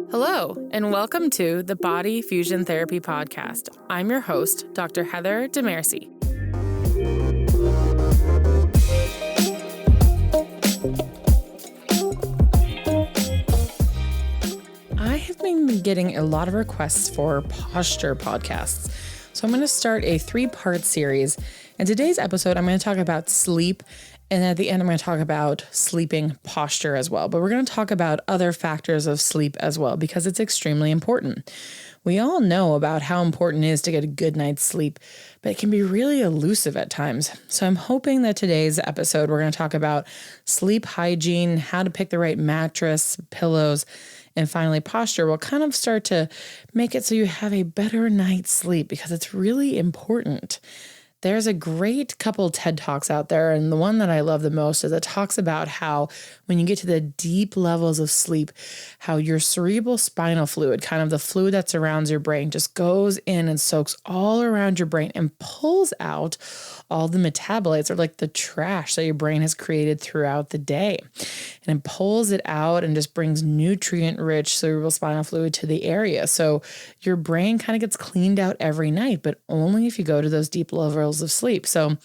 Hello, and welcome to the Body Fusion Therapy Podcast. I'm your host, Dr. Heather Demirci. I have been getting a lot of requests for posture podcasts, so I'm going to start a 3-part series. In today's episode, I'm going to talk about sleep, and at the end, I'm going to talk about sleeping posture as well. But we're going to talk about other factors of sleep as well, because it's extremely important. We all know about how important it is to get a good night's sleep, but it can be really elusive at times. So I'm hoping that today's episode, we're going to talk about sleep hygiene, how to pick the right mattress, pillows, and finally posture will kind of start to make it so you have a better night's sleep, because it's really important. There's a great couple TED Talks out there, and the one that I love the most is it talks about how when you get to the deep levels of sleep, how your cerebral spinal fluid, kind of the fluid that surrounds your brain, just goes in and soaks all around your brain and pulls out all the metabolites, or like the trash that your brain has created throughout the day. And it pulls it out and just brings nutrient-rich cerebral spinal fluid to the area. So your brain kind of gets cleaned out every night, but only if you go to those deep levels of sleep. So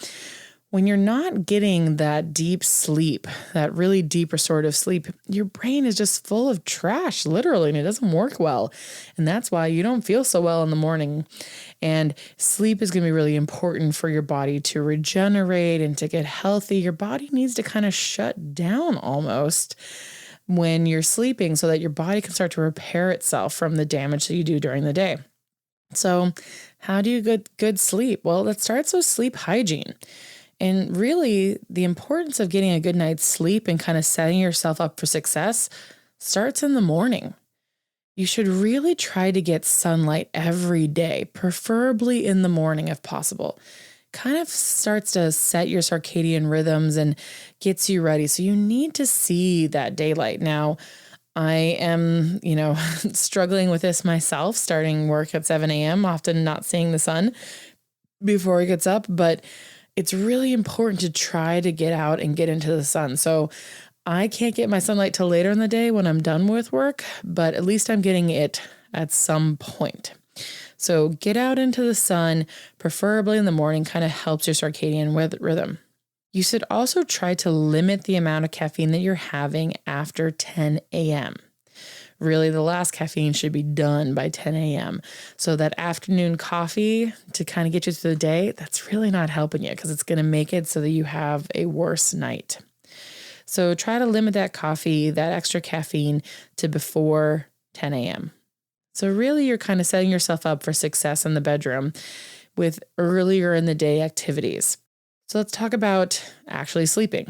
when you're not getting that deep sleep, that really deep restorative sleep, your brain is just full of trash, literally, and it doesn't work well. And that's why you don't feel so well in the morning. And sleep is going to be really important for your body to regenerate and to get healthy. Your body needs to kind of shut down almost when you're sleeping so that your body can start to repair itself from the damage that you do during the day. So how do you get good sleep? Well, that starts with sleep hygiene. And really, the importance of getting a good night's sleep and kind of setting yourself up for success starts in the morning. You should really try to get sunlight every day, preferably in the morning if possible. Kind of starts to set your circadian rhythms and gets you ready. So you need to see that daylight. Now, I am, struggling with this myself, starting work at 7 a.m., often not seeing the sun before it gets up, but it's really important to try to get out and get into the sun. So I can't get my sunlight till later in the day when I'm done with work, but at least I'm getting it at some point. So get out into the sun, preferably in the morning, kind of helps your circadian rhythm. You should also try to limit the amount of caffeine that you're having after 10 a.m. Really, the last caffeine should be done by 10 a.m. So that afternoon coffee to kind of get you through the day, that's really not helping you, because it's going to make it so that you have a worse night. So try to limit that coffee, that extra caffeine, to before 10 a.m. So really, you're kind of setting yourself up for success in the bedroom with earlier in the day activities. So let's talk about actually sleeping.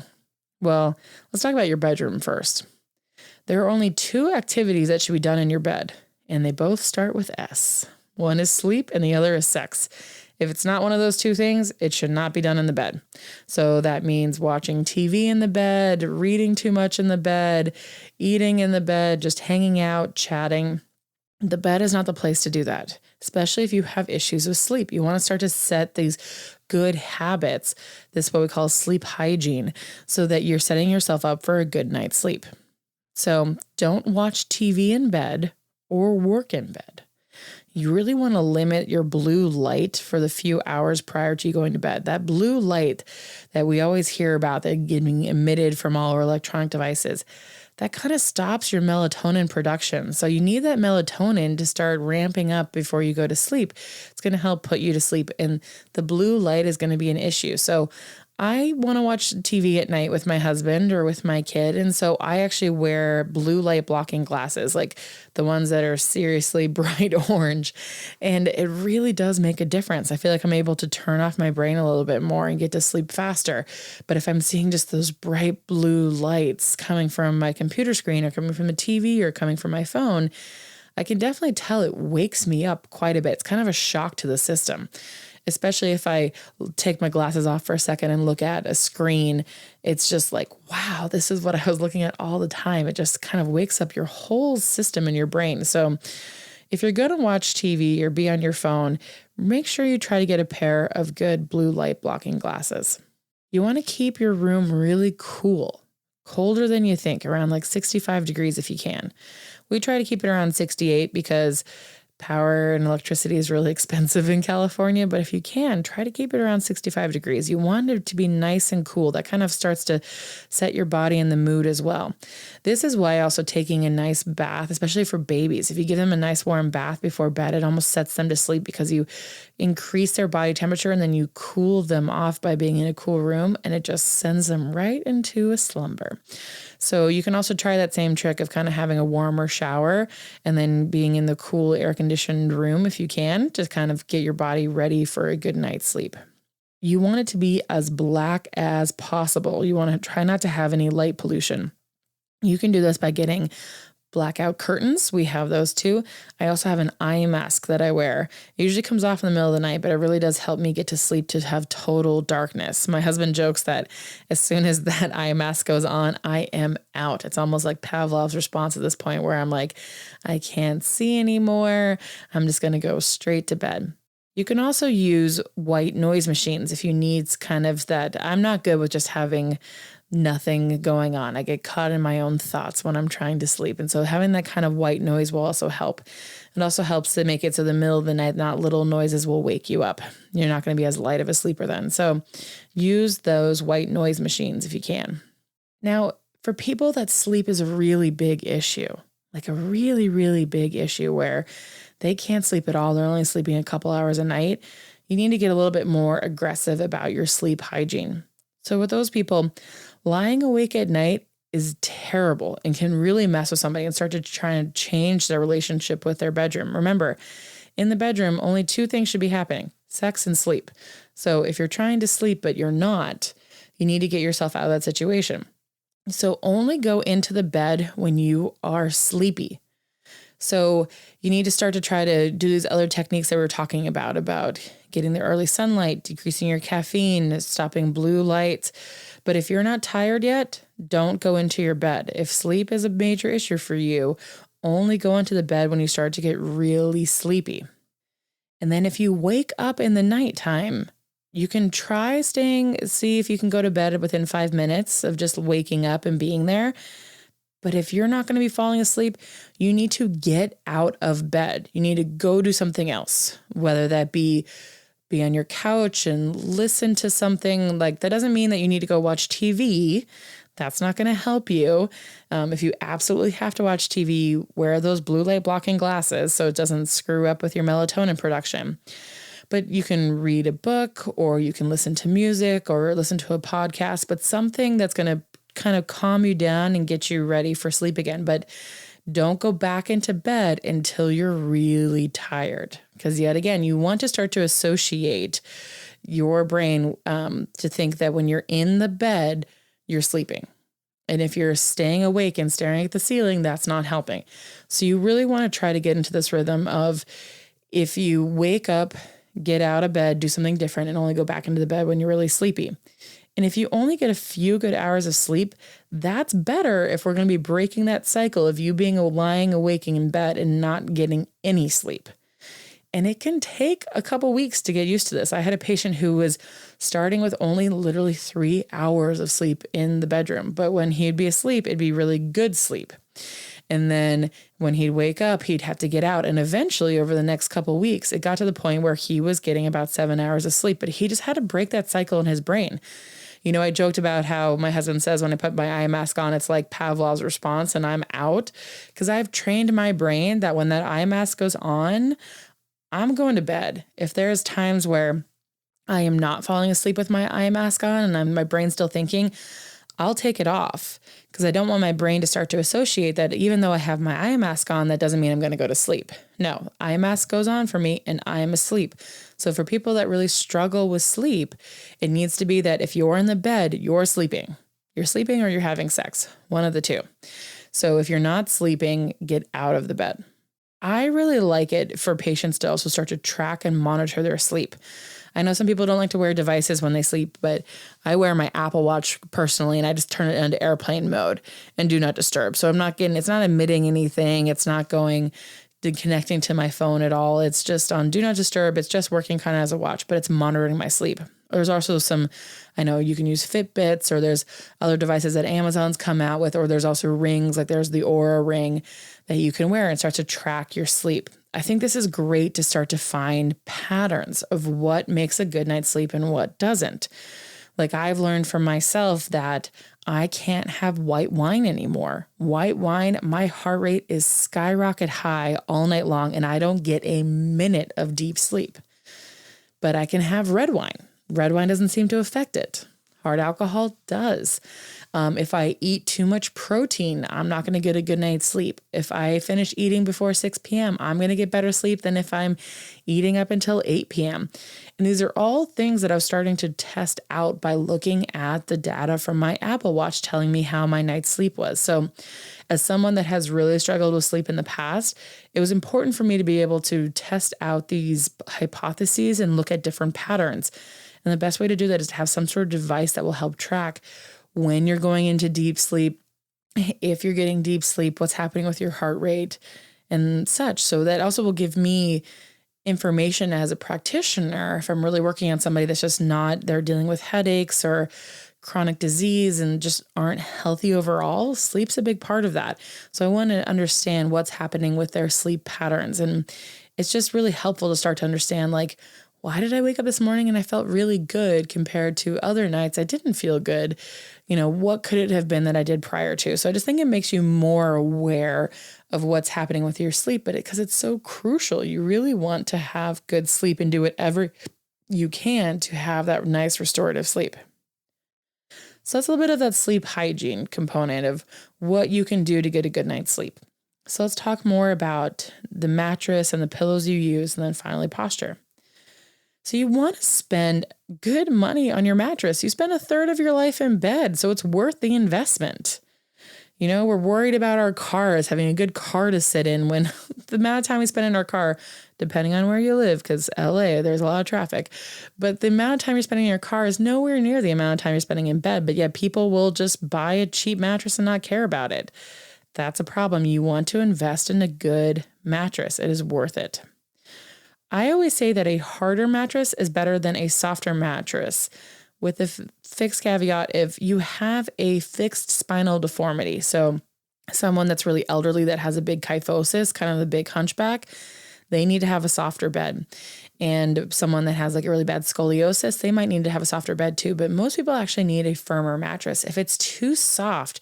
Well, let's talk about your bedroom first. There are only 2 activities that should be done in your bed, and they both start with S. One is sleep and the other is sex. If it's not one of those 2 things, it should not be done in the bed. So that means watching TV in the bed, reading too much in the bed, eating in the bed, just hanging out, chatting. The bed is not the place to do that, especially if you have issues with sleep. You want to start to set these good habits. This is what we call sleep hygiene, so that you're setting yourself up for a good night's sleep. So don't watch TV in bed or work in bed. You really want to limit your blue light for the few hours prior to you going to bed. That blue light that we always hear about, that getting emitted from all our electronic devices, that kind of stops your melatonin production. So you need that melatonin to start ramping up before you go to sleep. It's going to help put you to sleep, and the blue light is going to be an issue. So I want to watch TV at night with my husband or with my kid. And so I actually wear blue light blocking glasses, like the ones that are seriously bright orange. And it really does make a difference. I feel like I'm able to turn off my brain a little bit more and get to sleep faster. But if I'm seeing just those bright blue lights coming from my computer screen or coming from the TV or coming from my phone, I can definitely tell it wakes me up quite a bit. It's kind of a shock to the system. Especially if I take my glasses off for a second and look at a screen, it's just like, wow, this is what I was looking at all the time. It just kind of wakes up your whole system in your brain. So if you're going to watch TV or be on your phone, make sure you try to get a pair of good blue light blocking glasses. You want to keep your room really cool. colder than you think, around like 65 degrees if you can. We try to keep it around 68 because power and electricity is really expensive in California, but if you can, try to keep it around 65 degrees. You want it to be nice and cool. That kind of starts to set your body in the mood as well. This is why also taking a nice bath, especially for babies, if you give them a nice warm bath before bed, it almost sets them to sleep because you increase their body temperature and then you cool them off by being in a cool room, and it just sends them right into a slumber. So you can also try that same trick of kind of having a warmer shower and then being in the cool air-conditioned room if you can, to kind of get your body ready for a good night's sleep. You want it to be as black as possible. You want to try not to have any light pollution. You can do this by getting blackout curtains. We have those too. I also have an eye mask that I wear. It usually comes off in the middle of the night, but it really does help me get to sleep to have total darkness. My husband jokes that as soon as that eye mask goes on, I am out. It's almost like Pavlov's response at this point where I'm like, I can't see anymore. I'm just going to go straight to bed. You can also use white noise machines if you need kind of that. I'm not good with just having nothing going on. I get caught in my own thoughts when I'm trying to sleep. And so having that kind of white noise will also help. It also helps to make it so the middle of the night, not little noises will wake you up. You're not going to be as light of a sleeper then. So use those white noise machines if you can. Now, for people that sleep is a really big issue, like a really, really big issue where they can't sleep at all, they're only sleeping a couple hours a night, you need to get a little bit more aggressive about your sleep hygiene. So with those people, lying awake at night is terrible and can really mess with somebody and start to try and change their relationship with their bedroom. Remember, in the bedroom, only two things should be happening: sex and sleep. So if you're trying to sleep but you're not, you need to get yourself out of that situation. So only go into the bed when you are sleepy. So you need to start to try to do these other techniques that we're talking about getting the early sunlight, decreasing your caffeine, stopping blue lights. But if you're not tired yet, don't go into your bed. If sleep is a major issue for you, only go into the bed when you start to get really sleepy. And then if you wake up in the nighttime, you can try see if you can go to bed within 5 minutes of just waking up and being there. But if you're not going to be falling asleep, you need to get out of bed. You need to go do something else, whether that be on your couch and listen to something. Like, that doesn't mean that you need to go watch TV. That's not going to help you. If you absolutely have to watch TV, wear those blue light blocking glasses so it doesn't screw up with your melatonin production. But you can read a book, or you can listen to music or listen to a podcast, but something that's going to kind of calm you down and get you ready for sleep again. But don't go back into bed until you're really tired. Because yet again, you want to start to associate your brain to think that when you're in the bed, you're sleeping. And if you're staying awake and staring at the ceiling, that's not helping. So you really want to try to get into this rhythm of, if you wake up, get out of bed, do something different, and only go back into the bed when you're really sleepy. And if you only get a few good hours of sleep, that's better if we're going to be breaking that cycle of you being lying awake in bed and not getting any sleep. And it can take a couple weeks to get used to this. I had a patient who was starting with only literally 3 hours of sleep in the bedroom. But when he'd be asleep, it'd be really good sleep. And then when he'd wake up, he'd have to get out. And eventually, over the next couple weeks, it got to the point where he was getting about 7 hours of sleep. But he just had to break that cycle in his brain. You know, I joked about how my husband says when I put my eye mask on, it's like Pavlov's response and I'm out, because I've trained my brain that when that eye mask goes on, I'm going to bed. If there's times where I am not falling asleep with my eye mask on and my brain's still thinking, I'll take it off, because I don't want my brain to start to associate that even though I have my eye mask on, that doesn't mean I'm going to go to sleep. No, eye mask goes on for me and I am asleep. So for people that really struggle with sleep, it needs to be that if you're in the bed, you're sleeping. You're sleeping or you're having sex, one of the two. So if you're not sleeping, get out of the bed. I really like it for patients to also start to track and monitor their sleep. I know some people don't like to wear devices when they sleep, but I wear my Apple Watch personally, and I just turn it into airplane mode and do not disturb. So it's not emitting anything. It's not going connecting to my phone at all. It's just on do not disturb. It's just working kind of as a watch, but it's monitoring my sleep. There's also I know you can use Fitbits, or there's other devices that Amazon's come out with, or there's also rings, like there's the Aura ring that you can wear and start to track your sleep. I think this is great to start to find patterns of what makes a good night's sleep and what doesn't. Like I've learned from myself that I can't have white wine anymore. White wine, my heart rate is skyrocket high all night long, and I don't get a minute of deep sleep. But I can have red wine. Red wine doesn't seem to affect it. Hard alcohol does. If I eat too much protein, I'm not going to get a good night's sleep. If I finish eating before 6 p.m., I'm going to get better sleep than if I'm eating up until 8 p.m. And these are all things that I was starting to test out by looking at the data from my Apple Watch telling me how my night's sleep was. So as someone that has really struggled with sleep in the past, it was important for me to be able to test out these hypotheses and look at different patterns. And the best way to do that is to have some sort of device that will help track when you're going into deep sleep, if you're getting deep sleep, what's happening with your heart rate and such. So that also will give me information as a practitioner if I'm really working on somebody that's just they're dealing with headaches or chronic disease and just aren't healthy overall. Sleep's a big part of that. So I want to understand what's happening with their sleep patterns. And it's just really helpful to start to understand, like, why did I wake up this morning and I felt really good compared to other nights I didn't feel good? What could it have been that I did prior to? So I just think it makes you more aware of what's happening with your sleep, but because it's so crucial, you really want to have good sleep and do whatever you can to have that nice restorative sleep. So that's a little bit of that sleep hygiene component of what you can do to get a good night's sleep. So let's talk more about the mattress and the pillows you use, and then finally posture. So you want to spend good money on your mattress. You spend a third of your life in bed, so it's worth the investment. We're worried about our cars, having a good car to sit in, when the amount of time we spend in our car, depending on where you live, because LA, there's a lot of traffic, but the amount of time you're spending in your car is nowhere near the amount of time you're spending in bed. But yet people will just buy a cheap mattress and not care about it. That's a problem. You want to invest in a good mattress. It is worth it. I always say that a harder mattress is better than a softer mattress, with the fixed caveat if you have a fixed spinal deformity. So someone that's really elderly that has a big kyphosis, kind of the big hunchback, they need to have a softer bed. And someone that has like a really bad scoliosis, they might need to have a softer bed too. But most people actually need a firmer mattress. If it's too soft,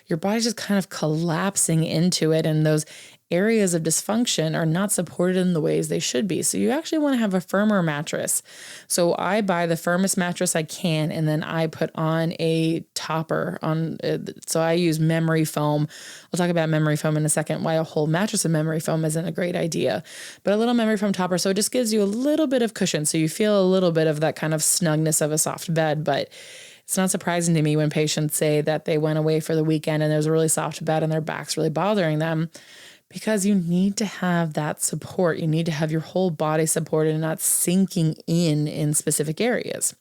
your body's just kind of collapsing into it, and those areas of dysfunction are not supported in the ways they should be. So you actually want to have a firmer mattress. So I buy the firmest mattress I can, and then I put on a topper on. So I use memory foam. I'll talk about memory foam in a second, why a whole mattress of memory foam isn't a great idea, but a little memory foam topper. So it just gives you a little bit of cushion. So you feel a little bit of that kind of snugness of a soft bed, but it's not surprising to me when patients say that they went away for the weekend and there's a really soft bed and their back's really bothering them, because you need to have that support. You need to have your whole body supported and not sinking in specific areas.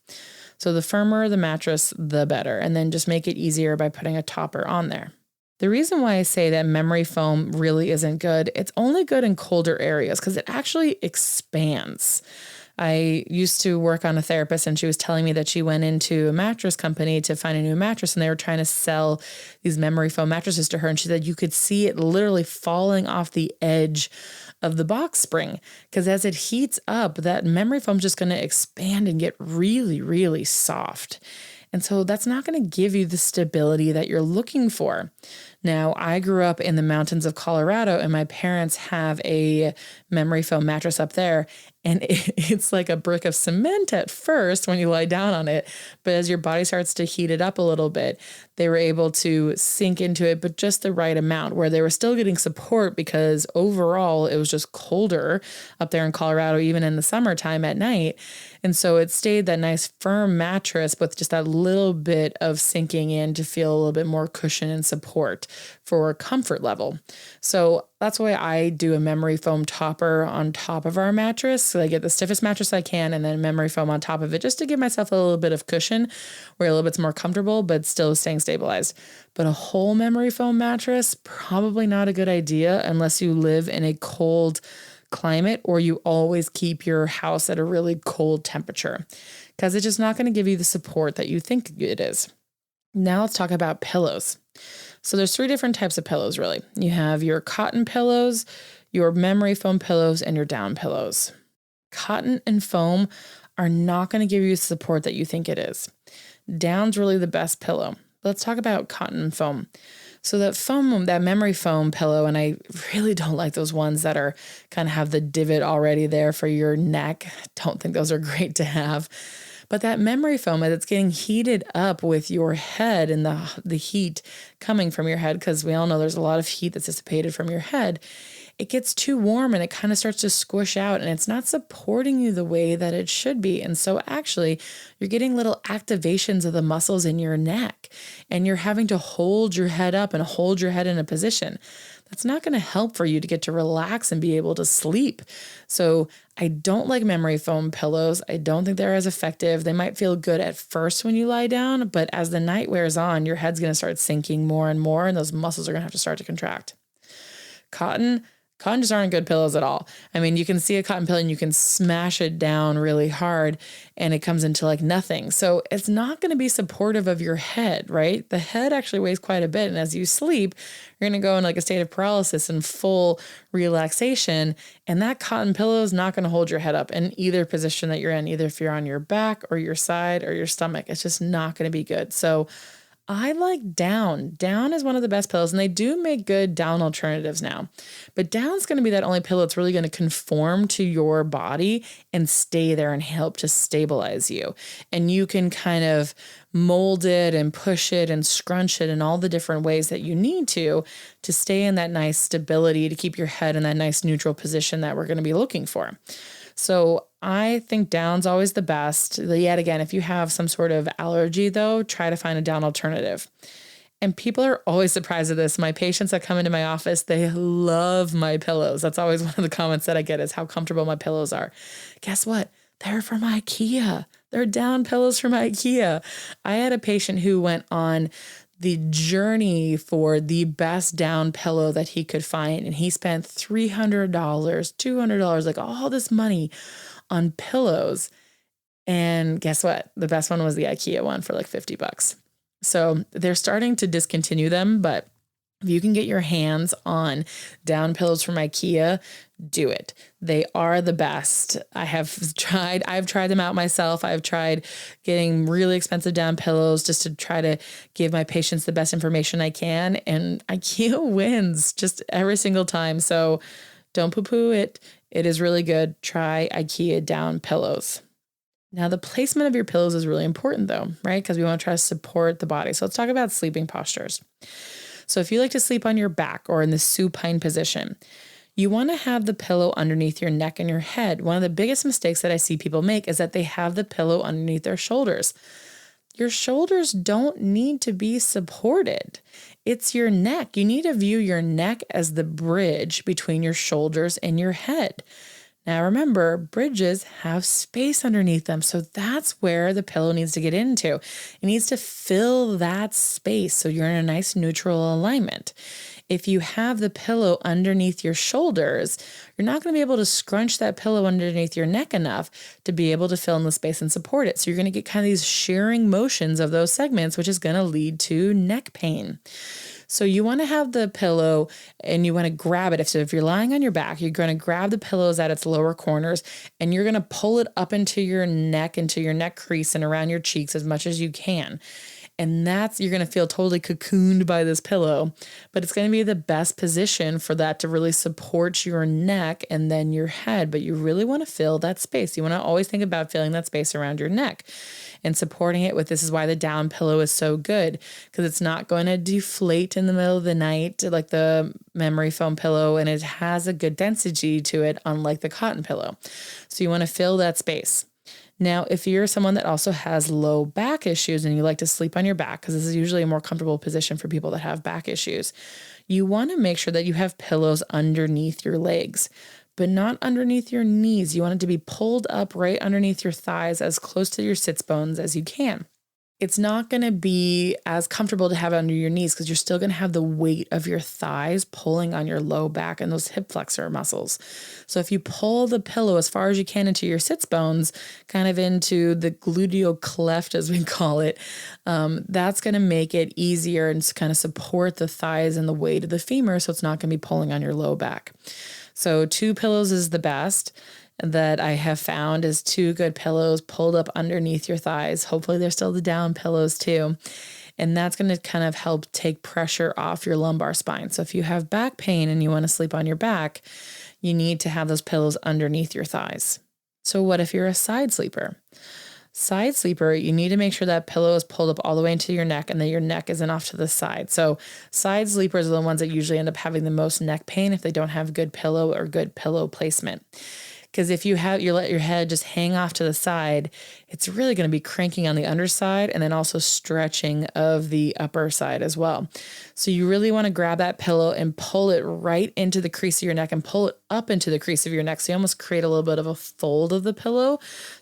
So the firmer the mattress, the better. And then just make it easier by putting a topper on there. The reason why I say that memory foam really isn't good, it's only good in colder areas because it actually expands. I used to work on a therapist, and she was telling me that she went into a mattress company to find a new mattress, and they were trying to sell these memory foam mattresses to her. And she said you could see it literally falling off the edge of the box spring, because as it heats up, that memory foam is just going to expand and get really, really soft. And so that's not going to give you the stability that you're looking for. Now, I grew up in the mountains of Colorado, and my parents have a memory foam mattress up there, and it's like a brick of cement at first when you lie down on it. But as your body starts to heat it up a little bit, they were able to sink into it, but just the right amount where they were still getting support, because overall it was just colder up there in Colorado, even in the summertime at night. And so it stayed that nice firm mattress with just that little bit of sinking in to feel a little bit more cushion and support. for comfort level. So that's why I do a memory foam topper on top of our mattress. So I get the stiffest mattress I can and then memory foam on top of it just to give myself a little bit of cushion where a little bit more comfortable, but still staying stabilized. But a whole memory foam mattress, probably not a good idea unless you live in a cold climate or you always keep your house at a really cold temperature, because it's just not going to give you the support that you think it is. Now let's talk about pillows. So there's 3 different types of pillows, really. You have your cotton pillows, your memory foam pillows, and your down pillows. Cotton and foam are not going to give you the support that you think it is. Down's really the best pillow. Let's talk about cotton and foam. So that memory foam pillow, and I really don't like those ones that are kind of have the divot already there for your neck. Don't think those are great to have. But that memory foam, as it's getting heated up with your head and the heat coming from your head, because we all know there's a lot of heat that's dissipated from your head, it gets too warm and it kind of starts to squish out and it's not supporting you the way that it should be. And so actually you're getting little activations of the muscles in your neck and you're having to hold your head up and hold your head in a position. That's not going to help for you to get to relax and be able to sleep. So I don't like memory foam pillows. I don't think they're as effective. They might feel good at first when you lie down, but as the night wears on, your head's going to start sinking more and more, and those muscles are going to have to start to contract. Cotton just aren't good pillows at all. I mean, you can see a cotton pillow and you can smash it down really hard and it comes into like nothing. So it's not going to be supportive of your head, right? The head actually weighs quite a bit. And as you sleep, you're going to go in like a state of paralysis and full relaxation. And that cotton pillow is not going to hold your head up in either position that you're in, either if you're on your back or your side or your stomach. It's just not going to be good. So I like down. Down is one of the best pillows, and they do make good down alternatives now. But down's going to be that only pillow that's really going to conform to your body and stay there and help to stabilize you. And you can kind of mold it and push it and scrunch it in all the different ways that you need to stay in that nice stability, to keep your head in that nice neutral position that we're going to be looking for. So I think down's always the best. Yet again, if you have some sort of allergy though, try to find a down alternative. And people are always surprised at this. My patients that come into my office, they love my pillows. That's always one of the comments that I get is how comfortable my pillows are. Guess what? They're from IKEA. They're down pillows from IKEA. I had a patient who went on the journey for the best down pillow that he could find. And he spent $300, $200, like all this money on pillows. And guess what? The best one was the IKEA one for like $50. So they're starting to discontinue them, but if you can get your hands on down pillows from IKEA, do it. They are the best. I've tried them out myself. I've tried getting really expensive down pillows just to try to give my patients the best information I can. And IKEA wins just every single time. So don't poo-poo it. It is really good. Try IKEA down pillows. Now, the placement of your pillows is really important though, right? Because we want to try to support the body. So let's talk about sleeping postures. So if you like to sleep on your back or in the supine position, you want to have the pillow underneath your neck and your head. One of the biggest mistakes that I see people make is that they have the pillow underneath their shoulders. Your shoulders don't need to be supported. It's your neck. You need to view your neck as the bridge between your shoulders and your head. Now remember, bridges have space underneath them, so that's where the pillow needs to get into. It needs to fill that space so you're in a nice neutral alignment. If you have the pillow underneath your shoulders, you're not going to be able to scrunch that pillow underneath your neck enough to be able to fill in the space and support it. So you're going to get kind of these shearing motions of those segments, which is going to lead to neck pain. So you want to have the pillow and you want to grab it. So if you're lying on your back, you're going to grab the pillows at its lower corners and you're going to pull it up into your neck crease and around your cheeks as much as you can. And you're going to feel totally cocooned by this pillow, but it's going to be the best position for that to really support your neck and then your head. But you really want to fill that space. You want to always think about filling that space around your neck and supporting it with, this is why the down pillow is so good, because it's not going to deflate in the middle of the night like the memory foam pillow, and it has a good density to it, unlike the cotton pillow. So you want to fill that space. Now, if you're someone that also has low back issues and you like to sleep on your back, because this is usually a more comfortable position for people that have back issues, you want to make sure that you have pillows underneath your legs, but not underneath your knees. You want it to be pulled up right underneath your thighs, as close to your sits bones as you can. It's not going to be as comfortable to have it under your knees because you're still going to have the weight of your thighs pulling on your low back and those hip flexor muscles. So if you pull the pillow as far as you can into your sits bones, kind of into the gluteal cleft, as we call it, that's going to make it easier and kind of support the thighs and the weight of the femur, so it's not going to be pulling on your low back. So 2 pillows is the best that I have found, is 2 good pillows pulled up underneath your thighs. Hopefully they're still the down pillows too. And that's going to kind of help take pressure off your lumbar spine. So if you have back pain and you want to sleep on your back, you need to have those pillows underneath your thighs. So what if you're a side sleeper? Side sleeper, you need to make sure that pillow is pulled up all the way into your neck and that your neck isn't off to the side. So side sleepers are the ones that usually end up having the most neck pain if they don't have good pillow or good pillow placement. Because if you let your head just hang off to the side, it's really going to be cranking on the underside and then also stretching of the upper side as well. So you really want to grab that pillow and pull it right into the crease of your neck and pull it up into the crease of your neck. So you almost create a little bit of a fold of the pillow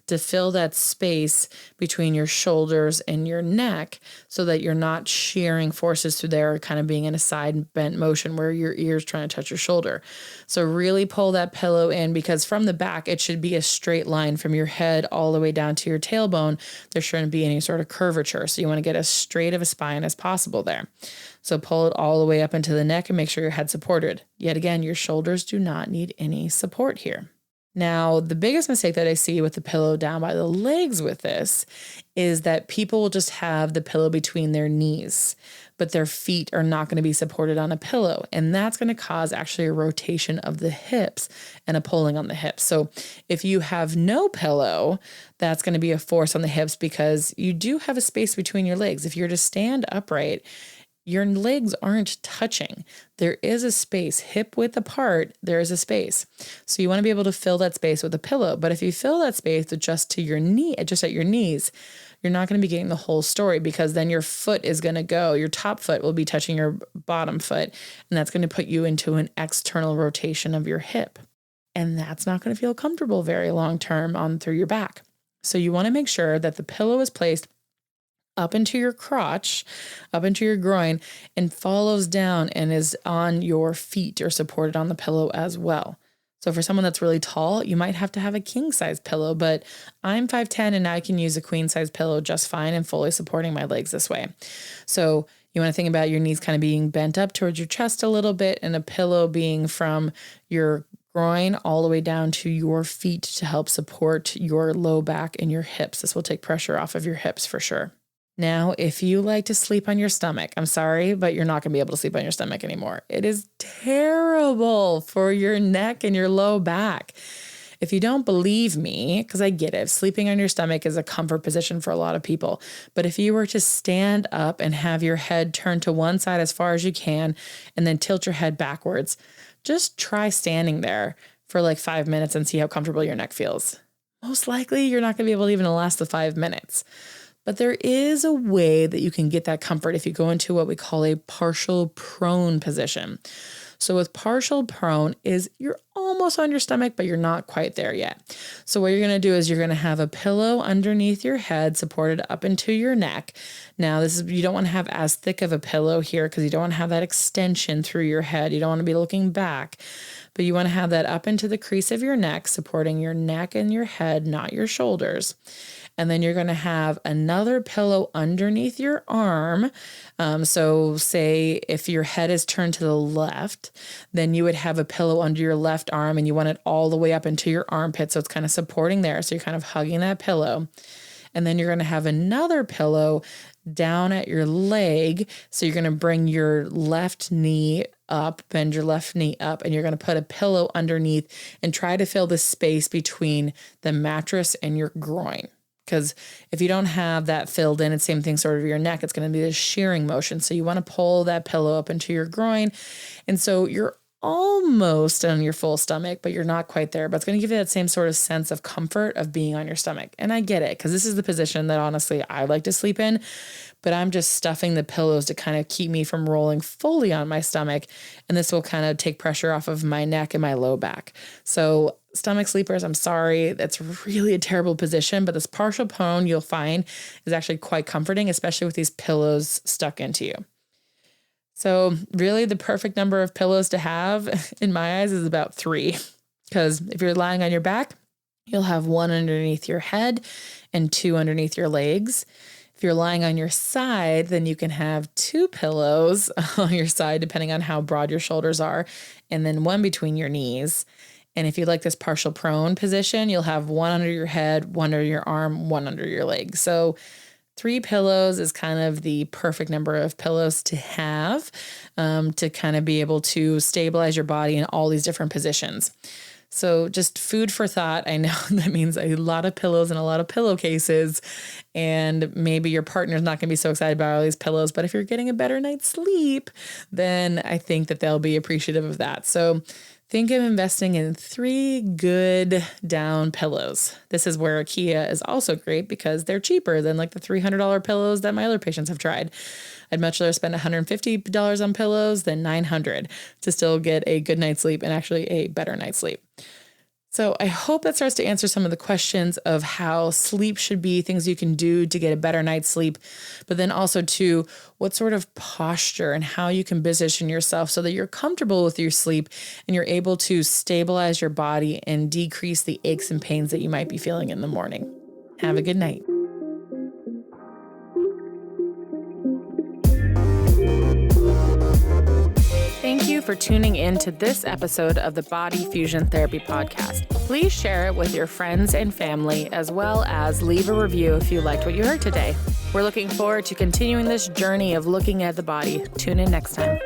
to fill that space between your shoulders and your neck so that you're not shearing forces through there, kind of being in a side bent motion where your ear's trying to touch your shoulder. So really pull that pillow in, because from the back, it should be a straight line from your head all the way down to your tailbone. There shouldn't be any sort of curvature. So you want to get as straight of a spine as possible there. So pull it all the way up into the neck and make sure your head's supported. Yet again, your shoulders do not need any support here. Now, the biggest mistake that I see with the pillow down by the legs with this is that people will just have the pillow between their knees, but their feet are not going to be supported on a pillow. And that's going to cause actually a rotation of the hips and a pulling on the hips. So if you have no pillow, that's going to be a force on the hips because you do have a space between your legs. If you're to stand upright, your legs aren't touching. There is a space, hip width apart, there is a space. So you want to be able to fill that space with a pillow. But if you fill that space with just at your knees, you're not going to be getting the whole story, because then your foot is going to go, your top foot will be touching your bottom foot, and that's going to put you into an external rotation of your hip. And that's not going to feel comfortable very long term on through your back. So you want to make sure that the pillow is placed up into your crotch, up into your groin, and follows down and is on your feet or supported on the pillow as well. So for someone that's really tall, you might have to have a king size pillow, but I'm 5'10" and I can use a queen size pillow just fine and fully supporting my legs this way. So you want to think about your knees kind of being bent up towards your chest a little bit, and a pillow being from your groin all the way down to your feet to help support your low back and your hips. This will take pressure off of your hips for sure. Now, if you like to sleep on your stomach, I'm sorry, but you're not going to be able to sleep on your stomach anymore. It is terrible for your neck and your low back. If you don't believe me, because I get it, sleeping on your stomach is a comfort position for a lot of people. But if you were to stand up and have your head turned to one side as far as you can, and then tilt your head backwards, just try standing there for like 5 minutes and see how comfortable your neck feels. Most likely, you're not going to be able to even last the 5 minutes. But there is a way that you can get that comfort if you go into what we call a partial prone position. So with partial prone is you're almost on your stomach, but you're not quite there yet. So what you're going to do is you're going to have a pillow underneath your head supported up into your neck. Now you don't want to have as thick of a pillow here because you don't want to have that extension through your head. You don't want to be looking back, but you want to have that up into the crease of your neck, supporting your neck and your head, not your shoulders. And then you're going to have another pillow underneath your arm. So say if your head is turned to the left, then you would have a pillow under your left arm, and you want it all the way up into your armpit. So it's kind of supporting there. So you're kind of hugging that pillow. And then you're going to have another pillow down at your leg. So you're going to bring your left knee up, bend your left knee up, and you're going to put a pillow underneath and try to fill the space between the mattress and your groin. Because if you don't have that filled in, it's same thing sort of your neck, it's going to be this shearing motion. So you want to pull that pillow up into your groin. And so you're almost on your full stomach, but you're not quite there. But it's going to give you that same sort of sense of comfort of being on your stomach. And I get it, because this is the position that honestly I like to sleep in, but I'm just stuffing the pillows to kind of keep me from rolling fully on my stomach. And this will kind of take pressure off of my neck and my low back. So stomach sleepers, I'm sorry, that's really a terrible position, but this partial prone you'll find is actually quite comforting, especially with these pillows stuck into you. So really the perfect number of pillows to have in my eyes is about 3, because if you're lying on your back, you'll have 1 underneath your head and 2 underneath your legs. If you're lying on your side, then you can have 2 pillows on your side, depending on how broad your shoulders are, and then 1 between your knees. And if you like this partial prone position, you'll have 1 under your head, 1 under your arm, 1 under your leg. So 3 pillows is kind of the perfect number of pillows to have to kind of be able to stabilize your body in all these different positions. So just food for thought. I know that means a lot of pillows and a lot of pillowcases, and maybe your partner's not going to be so excited about all these pillows, but if you're getting a better night's sleep, then I think that they'll be appreciative of that. So think of investing in 3 good down pillows. This is where IKEA is also great because they're cheaper than like the $300 pillows that my other patients have tried. I'd much rather spend $150 on pillows than $900 to still get a good night's sleep and actually a better night's sleep. So I hope that starts to answer some of the questions of how sleep should be, things you can do to get a better night's sleep, but then also to what sort of posture and how you can position yourself so that you're comfortable with your sleep and you're able to stabilize your body and decrease the aches and pains that you might be feeling in the morning. Have a good night. Thank you for tuning in to this episode of the Body Fusion Therapy Podcast. Please share it with your friends and family, as well as leave a review if you liked what you heard today. We're looking forward to continuing this journey of looking at the body. Tune in next time.